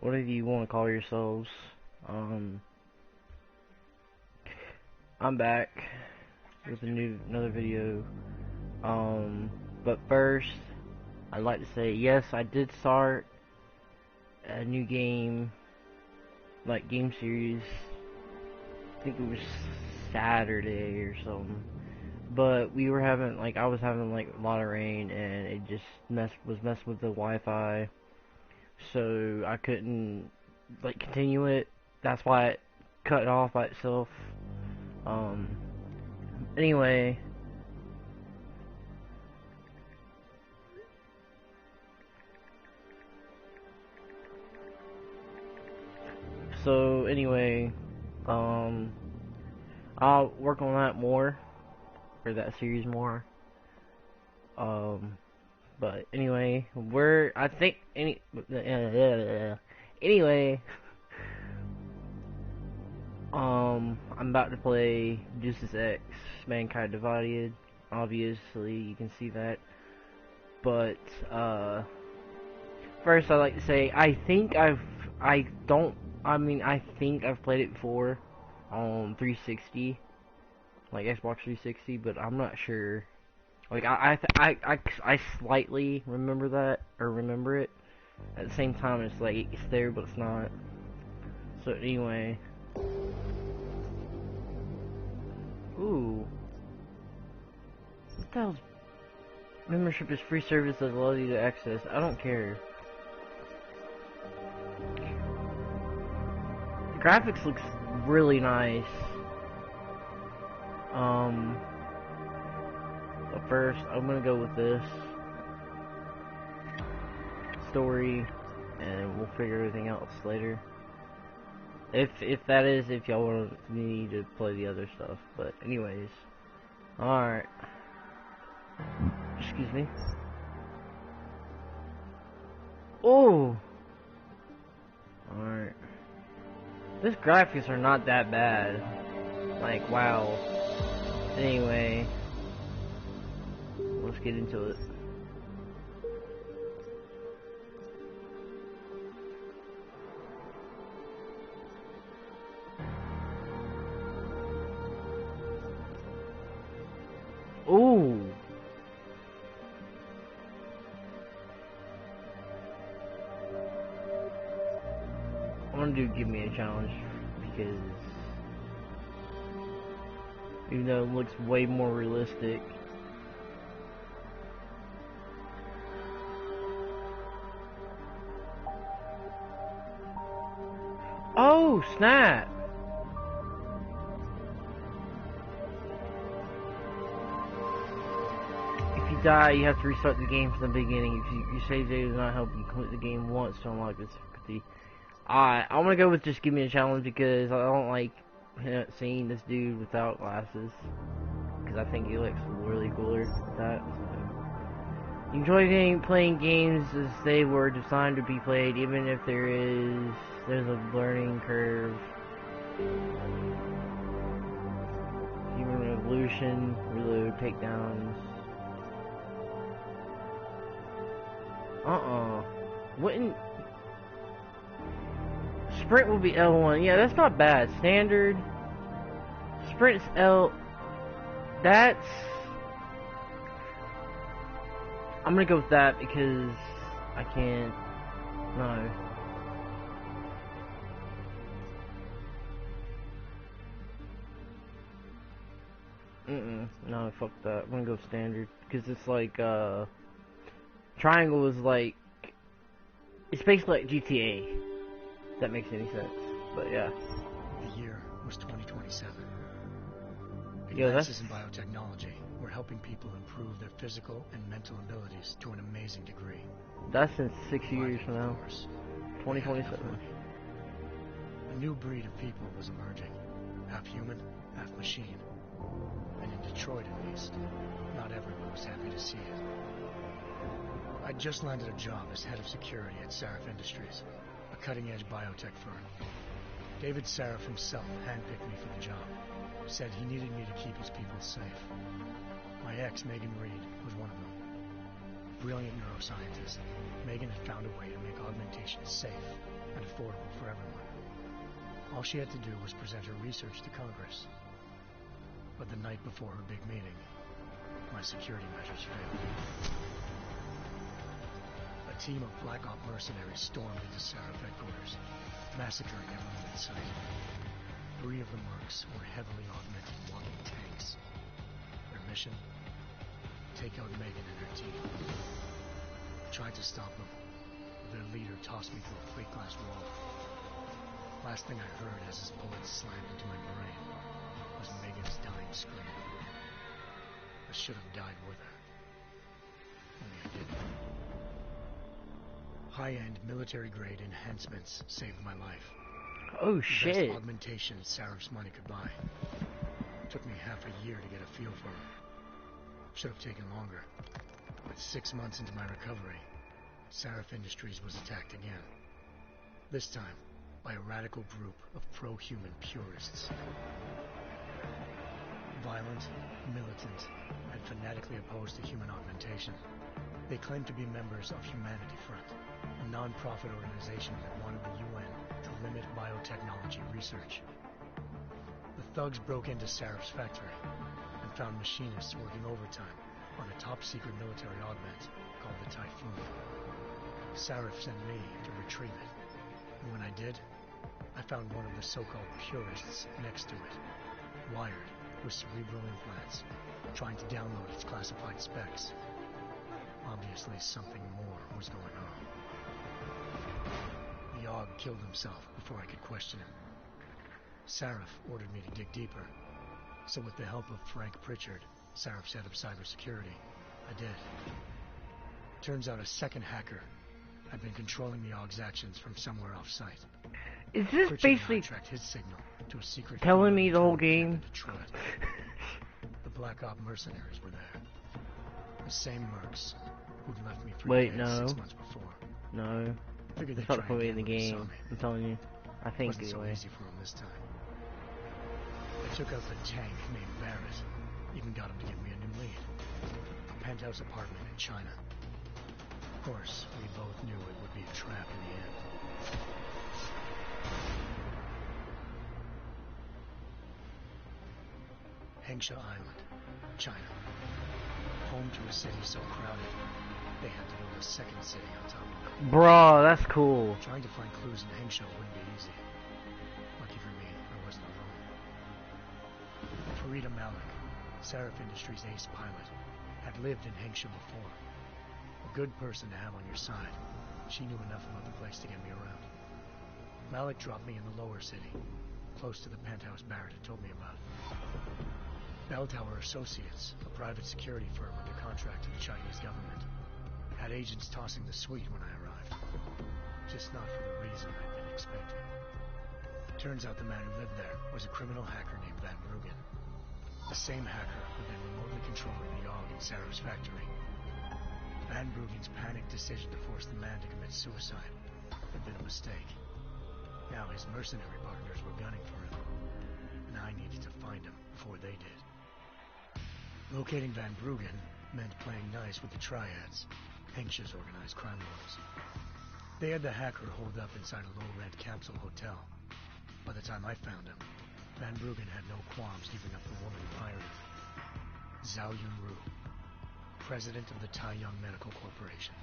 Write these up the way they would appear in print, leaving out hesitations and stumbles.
whatever you want to call yourselves. I'm back with another video. But first, I'd like to say yes, I did start a new game, like game series. I think it was Saturday or something. But we were having I was having like a lot of rain, and it just was messing with the Wi-Fi, so I couldn't continue it. That's why it cut off by itself. Anyway, I'll work on that more, or that series more. But anyway, anyway, I'm about to play Deus Ex, Mankind Divided. Obviously, you can see that. But first, I'd like to say I think I've played it before on 360, like Xbox 360, but I'm not sure. Like I slightly remember it. At the same time, it's like it's there, but it's not. So anyway, ooh, what the hell's membership is free service that allows you to access. I don't care. The graphics looks really nice. But first, I'm gonna go with this story, and we'll figure everything else later. If y'all want me to play the other stuff. But anyways, alright. Excuse me. Oh! Alright. These graphics are not that bad. Like, wow. Anyway, let's get into it. Ooh! I want to give me a challenge, because even though it looks way more realistic. Oh, snap! If you die, you have to restart the game from the beginning. If your save data does not help you complete the game once to unlock this difficulty. I'm gonna go with just give me a challenge, because I don't like seeing this dude without glasses, because I think he looks really cooler with that. So. Enjoy playing games as they were designed to be played, even if there's a learning curve. Human evolution, reload, takedowns. Wouldn't sprint will be L1. Yeah, that's not bad. Standard. Sprint's L. That's. I'm gonna go with that because I can't. No. No, fuck that. I'm gonna go standard because it's like triangle is like. It's basically like GTA. If that makes any sense. But yeah. The year was 2027. Yeah, Advances in biotechnology were helping people improve their physical and mental abilities to an amazing degree. That's in 6 years from now. 2027. A new breed of people was emerging. Half human, half machine. And in Detroit, at least, not everyone was happy to see it. I'd just landed a job as head of security at Sarif Industries, a cutting-edge biotech firm. David Sarif himself handpicked me for the job. Said he needed me to keep his people safe. My ex, Megan Reed, was one of them. A brilliant neuroscientist, Megan had found a way to make augmentation safe and affordable for everyone. All she had to do was present her research to Congress. But the night before her big meeting, my security measures failed. A team of Black Op mercenaries stormed into Seraph headquarters, massacring everyone in sight. 3 of the mercs were heavily augmented walking tanks. Their mission? Take out Megan and her team. I tried to stop them. Their leader tossed me through a plate glass wall. Last thing I heard as his bullets slammed into my brain was Megan's dying scream. I should have died with her. Only I didn't. High-end military-grade enhancements saved my life. Oh The shit. best augmentation Seraph's money could buy. Took me half a year to get a feel for him. Should have taken longer. But 6 months into my recovery, Seraph Industries was attacked again. This time, by a radical group of pro-human purists. Violent, militant, and fanatically opposed to human augmentation. They claimed to be members of Humanity Front, a non-profit organization that wanted the UN to limit biotechnology research. The thugs broke into Seraph's factory and found machinists working overtime on a top-secret military augment called the Typhoon. Seraph sent me to retrieve it, and when I did, I found one of the so-called purists next to it, wired with cerebral implants, trying to download its classified specs. Obviously, something more was going on. The Aug killed himself before I could question him. Seraph ordered me to dig deeper, so with the help of Frank Pritchard, Seraph's head of cybersecurity, I did. Turns out a second hacker had been controlling the Aug's actions from somewhere off-site. Is this Pritchard basically and I tracked his signal to a secret telling human me the whole internal camp game? in Detroit. The Black Op mercenaries were there. The same mercs who'd left me for Wait, dead no. 6 months before. No. Figured It's they'd not try the way in the again when they saw game. me. I'm telling you. I think Wasn't so anyway. easy for him this time. I took out the tank named Barrett. Even got him to give me a new lead. A penthouse apartment in China. Of course, we both knew it would be a trap in the end. Hengsha Island, China. Home to a city so crowded, they had to build a second city on top of it. Bruh, that's cool. Trying to find clues in Hengsha wouldn't be easy. Lucky for me, I wasn't alone. Farida Malik, Seraph Industries' ace pilot, had lived in Hengsha before. A good person to have on your side. She knew enough about the place to get me around. Malik dropped me in the lower city, close to the penthouse Barrett had told me about. Bell Tower Associates, a private security firm under contract to the Chinese government, had agents tossing the suite when I arrived. Just not for the reason I'd been expecting. Turns out the man who lived there was a criminal hacker named Van Bruggen. The same hacker who'd been remotely controlling the Aug in Seraph's factory. Van Bruggen's panicked decision to force the man to commit suicide had been a mistake. Now his mercenary partners were gunning for him, and I needed to find him before they did. Locating Van Bruggen meant playing nice with the Triads, Hengsha's organized crime lords. They had the hacker holed up inside a low-rent capsule hotel. By the time I found him, Van Bruggen had no qualms giving up the woman who hired him. Zhao Yunru, president of the Taiyang Medical Corporation.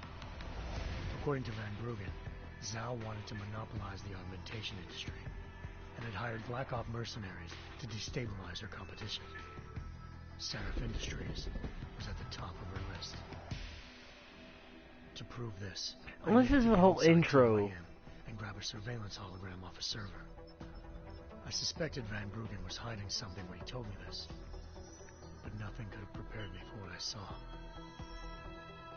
According to Van Bruggen, Zhao wanted to monopolize the augmentation industry and had hired Black Op mercenaries to destabilize her competition. Seraph Industries was at the top of her list. To prove this, Well, this is the whole intro. And grab a surveillance hologram off a server. I suspected Van Bruggen was hiding something when he told me this, but nothing could have prepared me for what I saw.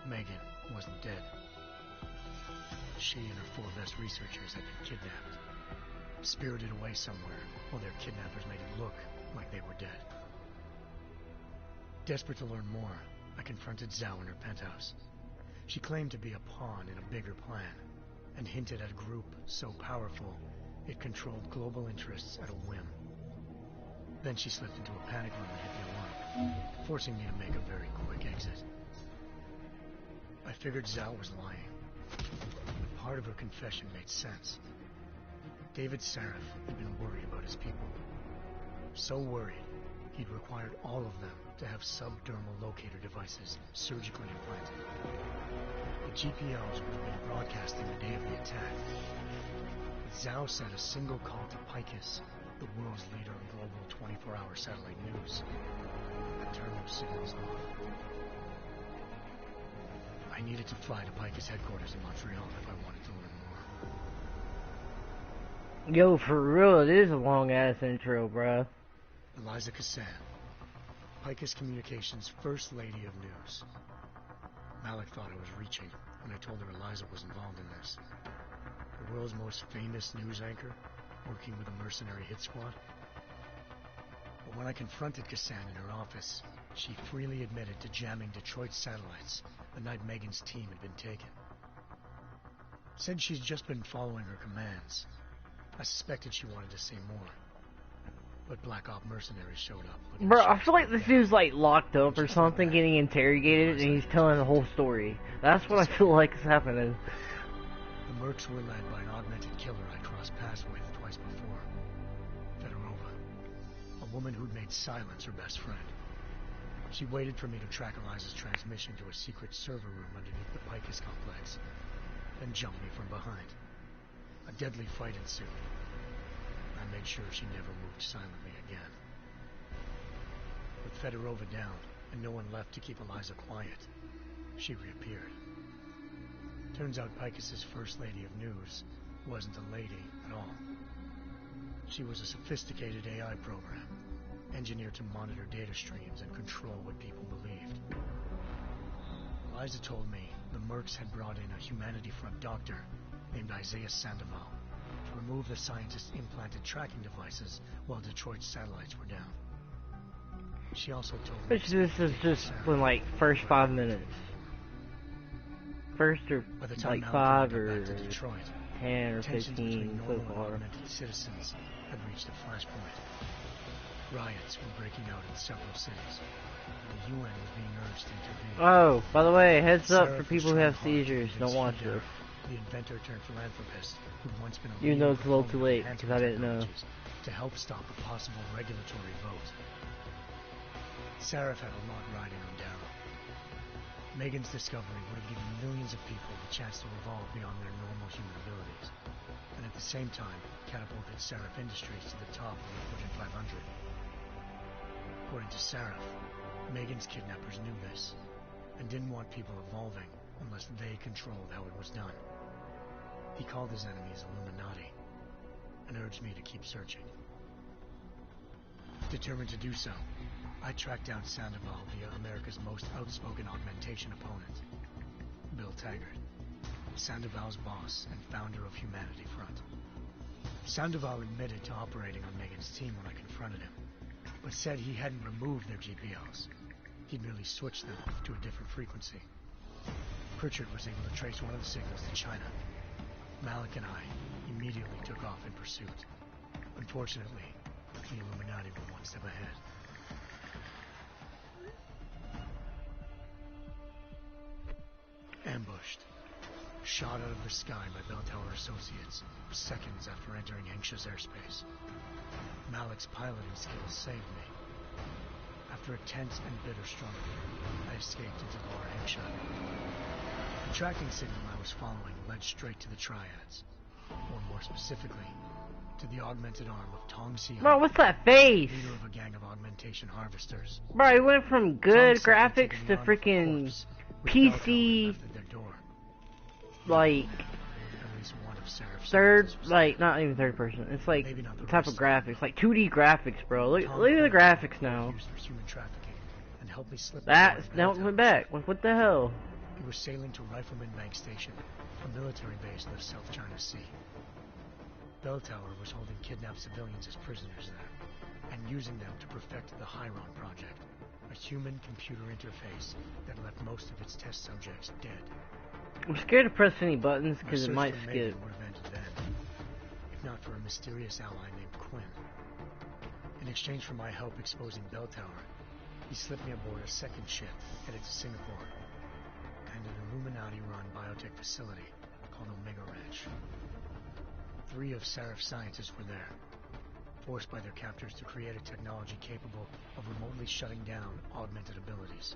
Megan wasn't dead. She and her 4 best researchers had been kidnapped, spirited away somewhere while their kidnappers made it look like they were dead. Desperate to learn more, I confronted Zhao in her penthouse. She claimed to be a pawn in a bigger plan, and hinted at a group so powerful it controlled global interests at a whim. Then she slipped into a panic room and hit the alarm, forcing me to make a very quick exit. I figured Zhao was lying. Part of her confession made sense. David Sarif had been worried about his people. So worried, he'd required all of them to have subdermal locator devices surgically implanted. The GPLs would have been broadcasting the day of the attack. But Zhao said a single call to Picus, the world's leader in global 24-hour satellite news, would turn those signals on. I needed to fly to Picus headquarters in Montreal if I wanted to learn more. Yo, for real, it is a long-ass intro, bruh. Eliza Cassan, Picus Communications First Lady of News. Malik thought I was reaching when I told her Eliza was involved in this. The world's most famous news anchor, working with a mercenary hit squad. But when I confronted Cassan in her office, she freely admitted to jamming Detroit's satellites the night Megan's team had been taken. Said she's just been following her commands. I suspected she wanted to say more. But Black Op mercenaries showed up. Bro, I feel like this dude's like locked up or something, getting interrogated, and he's telling the whole story. That's what I feel like is happening. The Mercs were led by an augmented killer I crossed paths with twice before. Fedorova, a woman who'd made silence her best friend. She waited for me to track Eliza's transmission to a secret server room underneath the Picus complex, then jumped me from behind. A deadly fight ensued. I made sure she never moved silently again. With Fedorova down, and no one left to keep Eliza quiet, she reappeared. Turns out Picus's First Lady of News wasn't a lady at all. She was a sophisticated AI program, engineered to monitor data streams and control what people believed. Eliza told me the Mercs had brought in a Humanity Front doctor named Isaiah Sandoval to remove the scientist's implanted tracking devices while Detroit's satellites were down. She also told me... Which this is just in like first 5 minutes. First or like 5 or Detroit, 10 or 15 so far. Citizens had reached a flashpoint. Riots were breaking out in several cities. The UN was being urged to intervene. Oh, by the way, heads up for people who have seizures. Don't watch this. The inventor turned philanthropist who'd once been a even though it's a little too late because I didn't know. To help stop a possible regulatory vote. Sarif had a lot riding on Darrow. Megan's discovery would have given millions of people the chance to evolve beyond their normal human abilities, and at the same time catapulted Sarif Industries to the top of the Fortune 500. According to Sarif, Megan's kidnappers knew this, and didn't want people evolving unless they controlled how it was done. He called his enemies Illuminati, and urged me to keep searching. Determined to do so, I tracked down Sandoval via America's most outspoken augmentation opponent, Bill Taggart, Sandoval's boss and founder of Humanity Front. Sandoval admitted to operating on Megan's team when I confronted him, but said he hadn't removed their GPLs. He'd merely switched them to a different frequency. Pritchard was able to trace one of the signals to China. Malik and I immediately took off in pursuit. Unfortunately, the Illuminati were one step ahead. Ambushed. Shot out of the sky by Bell Tower Associates seconds after entering Hengsha's airspace. Malik's piloting skills saved me. After a tense and bitter struggle, I escaped into Lower Hengsha. The tracking signal I was following led straight to the Triads, or more specifically, to the augmented arm of Tong Xian. Bro, what's that face? Leader of a gang of augmentation harvesters. Bro, it went from good graphics to freaking PC, like, third, like, not even third person. It's like the type of graphics, like 2D graphics, bro. Look at the graphics now. That went back. What the hell? We were sailing to Rifleman Bank Station, a military base in the South China Sea. Bell Tower was holding kidnapped civilians as prisoners there, and using them to perfect the Hyron Project, a human-computer interface that left most of its test subjects dead. I'm scared to press any buttons because it might skip. Would have ended then, if not for a mysterious ally named Quinn. In exchange for my help exposing Bell Tower, he slipped me aboard a second ship headed to Singapore and an Illuminati-run biotech facility called Omega Ranch. 3 of Seraph's scientists were there, forced by their captors to create a technology capable of remotely shutting down augmented abilities.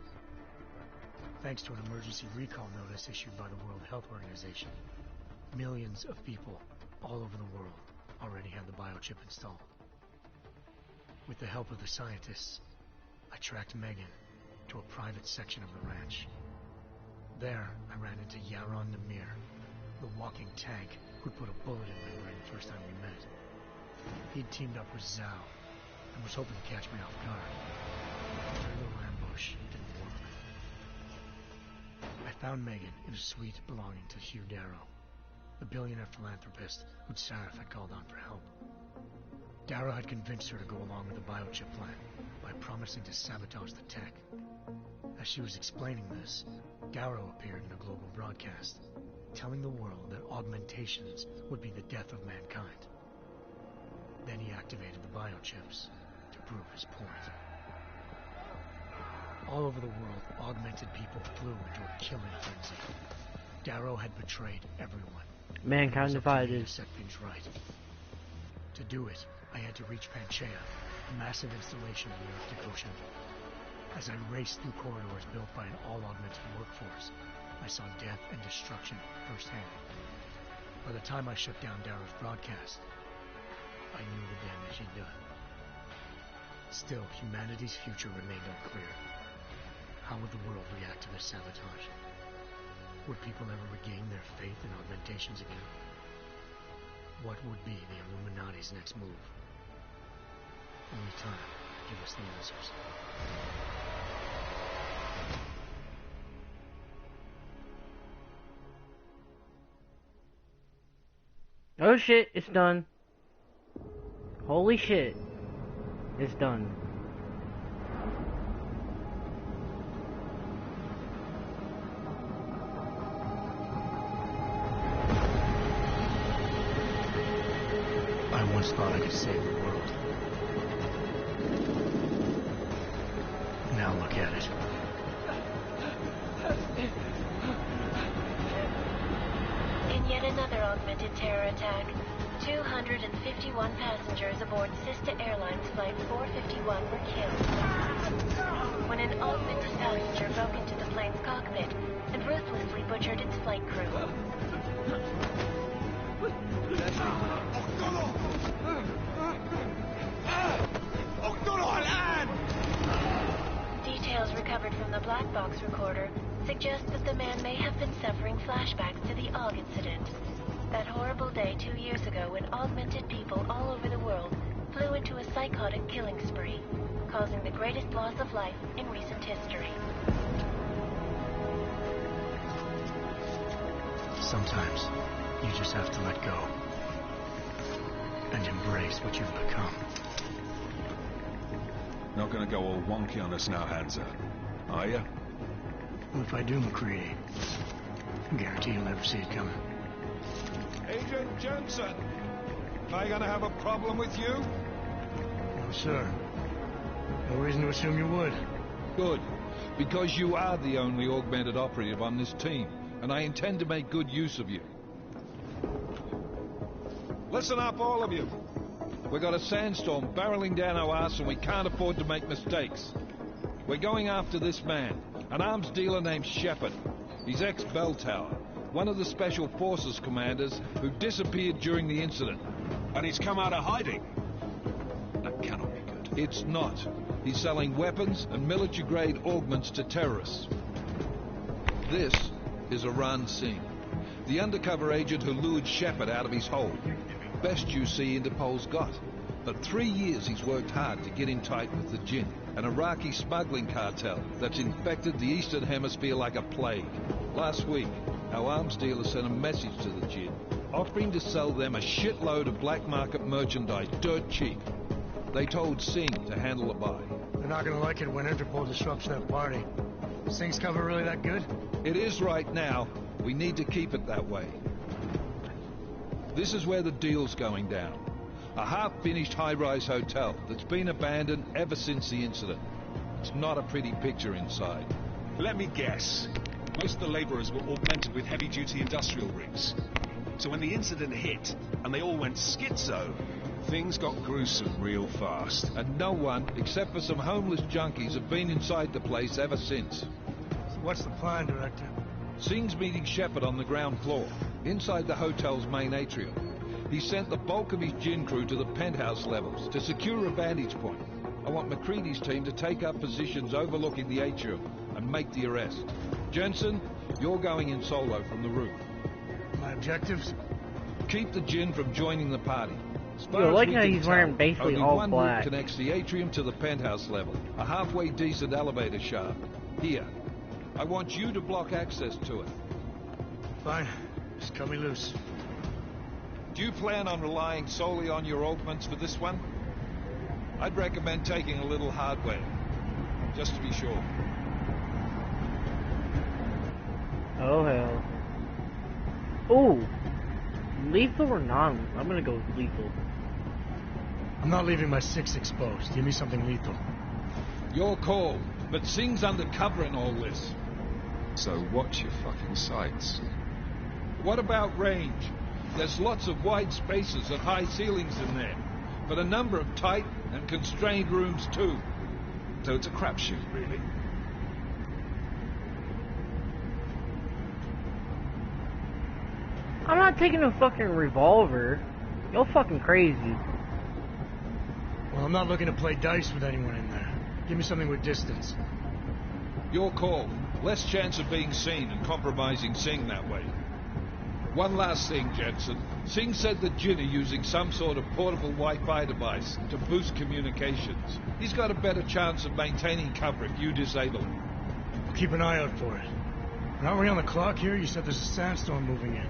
Thanks to an emergency recall notice issued by the World Health Organization, millions of people all over the world already had the biochip installed. With the help of the scientists, I tracked Megan to a private section of the ranch. There, I ran into Yaron Namir, the walking tank who'd put a bullet in my brain the first time we met. He'd teamed up with Zhao and was hoping to catch me off guard. Their little ambush didn't work. I found Megan in a suite belonging to Hugh Darrow, the billionaire philanthropist who'd Sarif had called on for help. Darrow had convinced her to go along with the biochip plan by promising to sabotage the tech. As she was explaining this, Darrow appeared in a global broadcast, telling the world that augmentations would be the death of mankind. Then he activated the biochips to prove his point. All over the world, augmented people flew into a killing frenzy. Darrow had betrayed everyone. Mankind divided. To set things right. To do it, I had to reach Panchaea, a massive installation in the Arctic Ocean. As I raced through corridors built by an all-augmented workforce, I saw death and destruction firsthand. By the time I shut down Darrow's broadcast, I knew the damage he'd done. Still, humanity's future remained unclear. How would the world react to this sabotage? Would people ever regain their faith in augmentations again? What would be the Illuminati's next move? Only time will give us the answers. Oh shit, it's done. Holy shit. It's done. I once thought I could save the world. Now look at it. In yet another augmented terror attack, 251 passengers aboard Sister Airlines Flight 451 were killed when an augmented passenger broke into the plane's cockpit and ruthlessly butchered its flight crew. Details recovered from the black box recorder suggest that the man may have been suffering flashbacks to the AUG incident. That horrible day 2 years ago when augmented people all over the world flew into a psychotic killing spree, causing the greatest loss of life in recent history. Sometimes you just have to let go and embrace what you've become. Not gonna go all wonky on us now, Hansa, are you? Well, if I do, McCready, I guarantee you'll never see it coming. Agent Jensen, am I gonna have a problem with you? No, sir. No reason to assume you would. Good, because you are the only augmented operative on this team, and I intend to make good use of you. Listen up, all of you. We got a sandstorm barreling down our arse and we can't afford to make mistakes. We're going after this man, an arms dealer named Shepard. He's ex-Bell Tower, one of the Special Forces commanders who disappeared during the incident. And he's come out of hiding. That cannot be good. It's not. He's selling weapons and military-grade augments to terrorists. This is Iran Singh, the undercover agent who lured Shepard out of his hole. Best you see Interpol's got. For 3 years he's worked hard to get in tight with the Jinn, an Iraqi smuggling cartel that's infected the Eastern Hemisphere like a plague. Last week, our arms dealer sent a message to the Jinn, offering to sell them a shitload of black market merchandise dirt cheap. They told Singh to handle the buy. They're not gonna like it when Interpol disrupts their party. Singh's cover really that good? It is right now. We need to keep it that way. This is where the deal's going down. A half-finished high-rise hotel that's been abandoned ever since the incident. It's not a pretty picture inside. Let me guess. Most of the laborers were augmented with heavy-duty industrial rigs. So when the incident hit, and they all went schizo, things got gruesome real fast. And no one, except for some homeless junkies, have been inside the place ever since. So what's the plan, Director? Singh's meeting Shepard on the ground floor, inside the hotel's main atrium. He sent the bulk of his gin crew to the penthouse levels to secure a vantage point. I want McCready's team to take up positions overlooking the atrium and make the arrest. Jensen, you're going in solo from the roof. My objectives? Keep the gin from joining the party. As far Yo, I as like we how can he's tell, wearing basically only all one black. route connects the atrium to the penthouse level. A halfway decent elevator shaft. Here. I want you to block access to it. Fine. Just cut me loose. Do you plan on relying solely on your augments for this one? I'd recommend taking a little hardware, just to be sure. Oh hell. Ooh. Lethal or non? I'm gonna go with lethal. I'm not leaving my 6 exposed. Give me something lethal. Your call, but Singh's undercover in all this. So watch your fucking sights. What about range? There's lots of wide spaces and high ceilings in there, but a number of tight and constrained rooms too. So it's a crapshoot, really. I'm not taking a fucking revolver. You're fucking crazy. Well, I'm not looking to play dice with anyone in there. Give me something with distance. Your call. Less chance of being seen and compromising Singh that way. One last thing, Jensen. Singh said that Jin are using some sort of portable Wi-Fi device to boost communications. He's got a better chance of maintaining cover if you disable it. I'll keep an eye out for it. Aren't we on the clock here? You said there's a sandstorm moving in.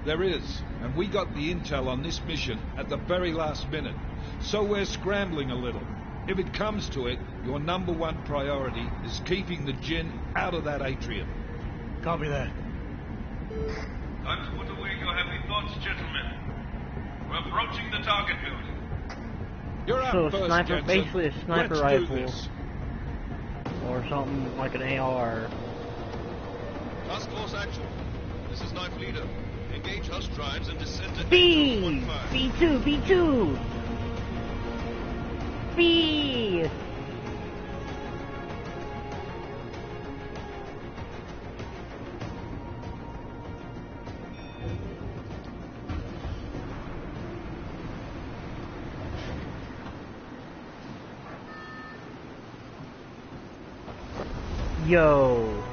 There is, and we got the intel on this mission at the very last minute. So we're scrambling a little. If it comes to it, your #1 priority is keeping the Jin out of that atrium. Copy that. Time to put away your heavy thoughts, gentlemen. We're approaching the target building. You're up So a first, sniper, Jensen. basically a sniper Let's rifle. do this. Or something like an AR. Task force action. This is Knife Leader. Engage hush drives and descend to B! 815. B2! B2! B! Yo.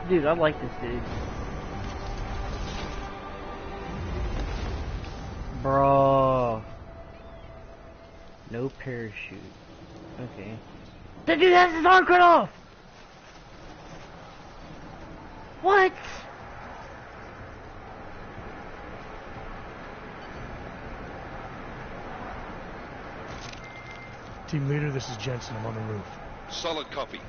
Dude, I like this dude. Bro. No parachute. Okay. That dude has his arm cut off! What? Team leader, this is Jensen. I'm on the roof. Solid copy.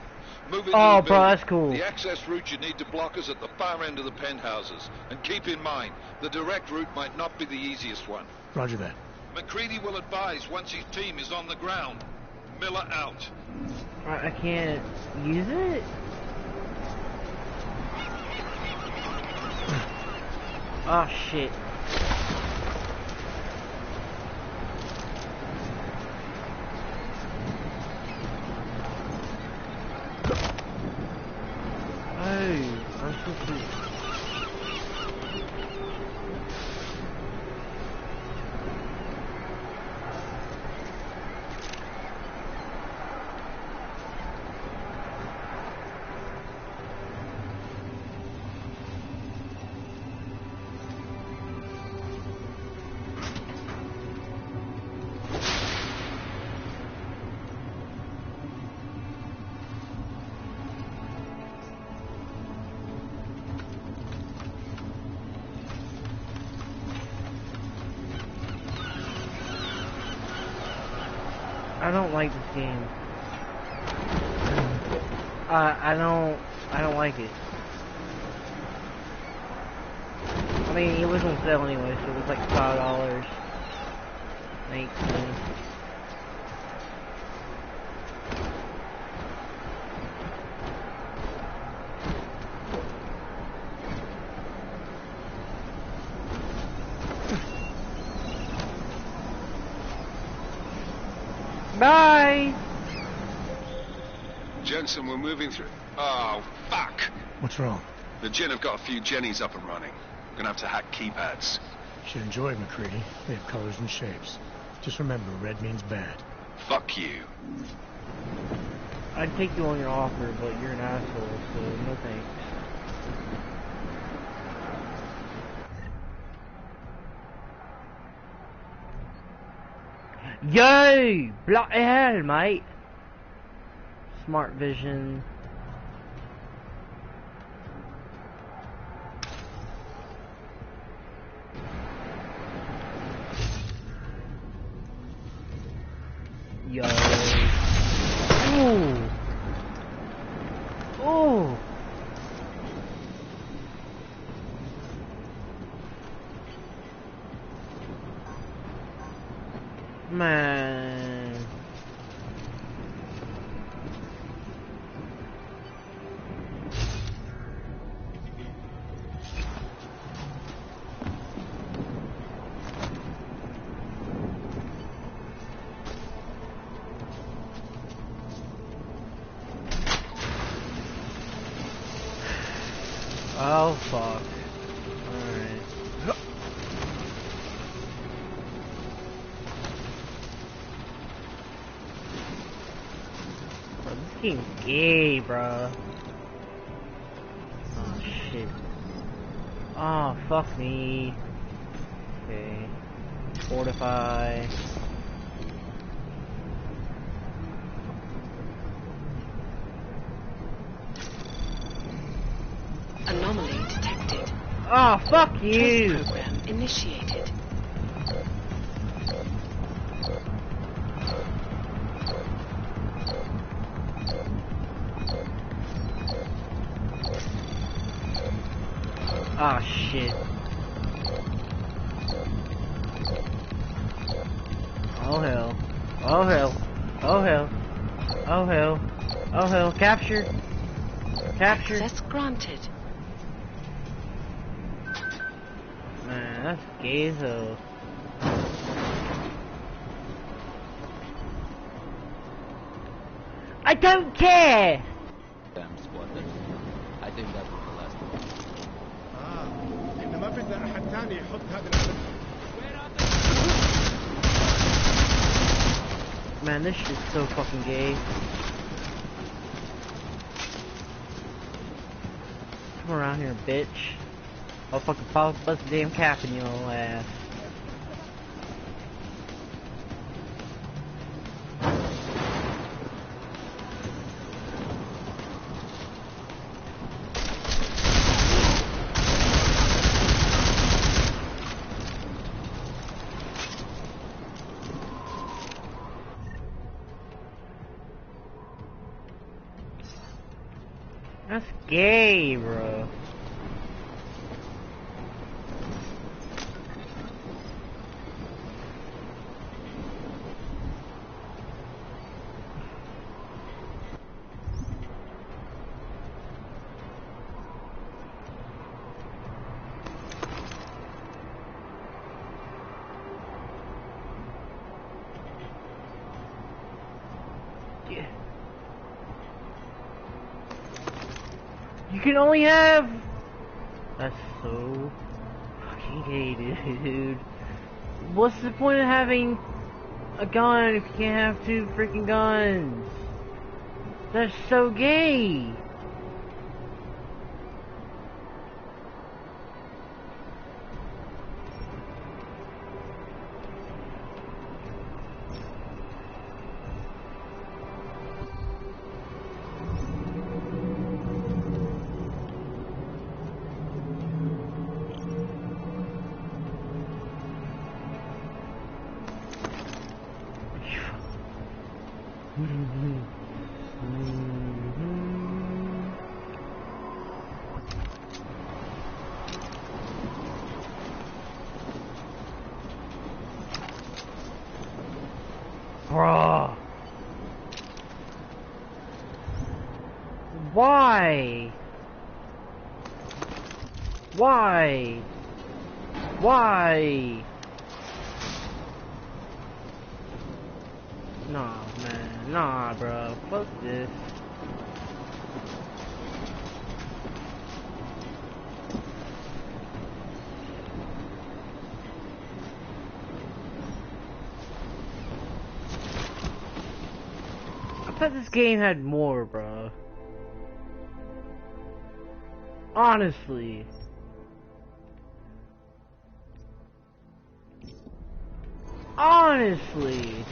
Move into Oh, the bro, building. that's cool. The access route you need to block is at the far end of the penthouses. And keep in mind, the direct route might not be the easiest one. Roger that. McCready will advise once his team is on the ground. Miller out. I can't use it? Oh, shit. Hey, I'm supposed to... I don't like this game. I don't like it. I mean, it was on sale anyway, so it was like $5. 18. Bye! Jensen, we're moving through... Oh, fuck! What's wrong? The Gen have got a few Jennies up and running. Gonna have to hack keypads. Should enjoy it, McCready. They have colors and shapes. Just remember, red means bad. Fuck you. I'd take you on your offer, but you're an asshole, so no thanks. Yo! Bloody hell, mate! Smart vision. Yo. Ooh. Ooh. Man. Oh fuck. Alright. Bro, this game's gay, bro. Oh shit. Oh fuck me. Okay. Fortify. Anomaly detected. Oh fuck you! Test program initiated. Ah shit. Oh hell. Oh hell. Oh hell. Oh hell. Oh hell. Capture. Capture. Access granted. Man, that's gay as hell. I don't care! Damn squatter. I think that was the last one. إن ما بدنا أحد ثاني يحط هذا العدد. Man, this shit's so fucking gay. Come around here, bitch. I'll fucking bust a damn cap in your little ass. That's gay, bro. Yeah. You can only have... That's so fucking gay, dude. What's the point of having a gun if you can't have two freaking guns? That's so gay. Bruh. Why? Why? Why? Nah. Nah, bro. Fuck this. I thought this game had more, bro. Honestly. Honestly.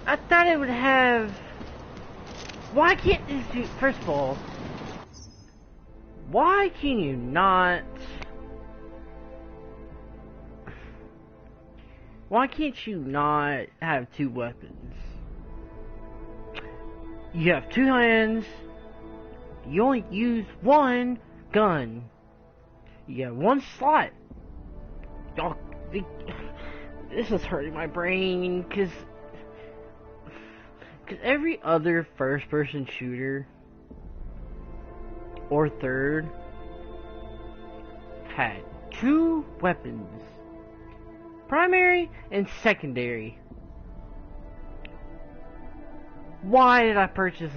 I thought it would have... Why can't this dude... First of all, why can you not... Why can't you not have two weapons? You have two hands. You only use one gun. You got one slot. Oh, this is hurting my brain, cause every other first-person shooter or third had two weapons, primary and secondary. Why did I purchase?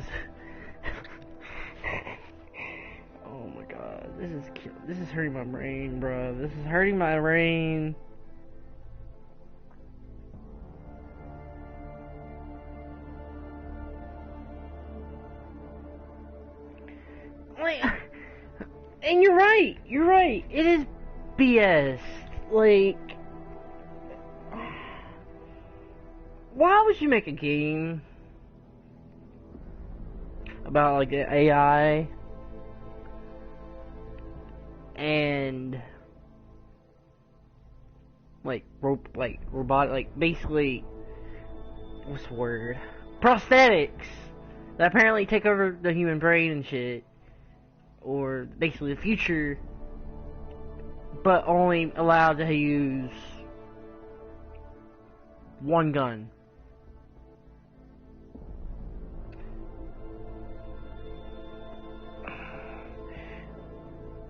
Oh my god, this is hurting my brain, bro. This is hurting my brain. Like, and you're right. It is BS. Like, why would you make a game about like the AI and like robotic, like basically, what's the word? Prosthetics that apparently take over the human brain and shit, or basically the future, but only allowed to use one gun.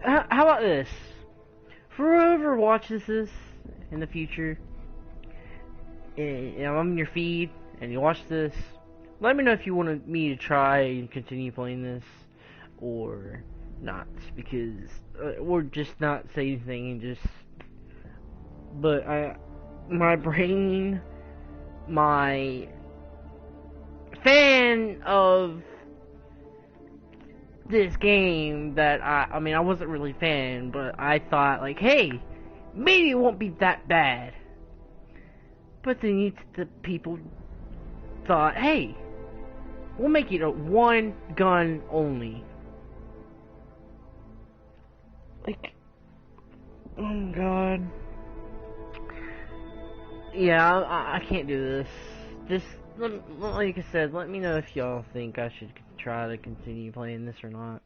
How about this? For whoever watches this in the future, and I'm in your feed, and you watch this, let me know if you want me to try and continue playing this, or not, because, or just not say anything and just, but my brain, my fan of this game that I mean, I wasn't really a fan, but I thought, like, hey, maybe it won't be that bad. But then the people thought, hey, we'll make it a one gun only. Like, oh god. Yeah, I can't do this. Just, like I said, let me know if y'all think I should try to continue playing this or not.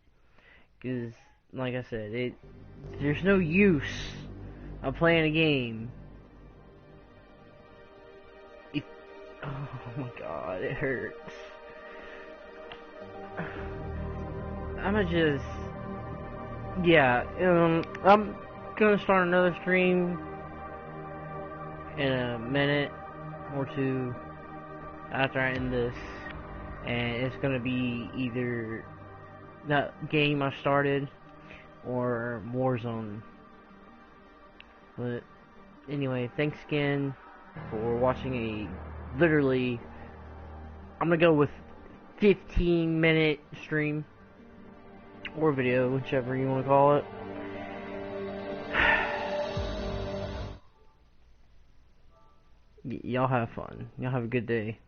Because, like I said, there's no use of playing a game. Oh my god, it hurts. I'ma just... Yeah, I'm gonna start another stream in a minute or two after I end this, and it's gonna be either that game I started or Warzone. But anyway, thanks again for watching literally, I'm gonna go with 15-minute stream or video, whichever you want to call it. Y'all have fun. Y'all have a good day.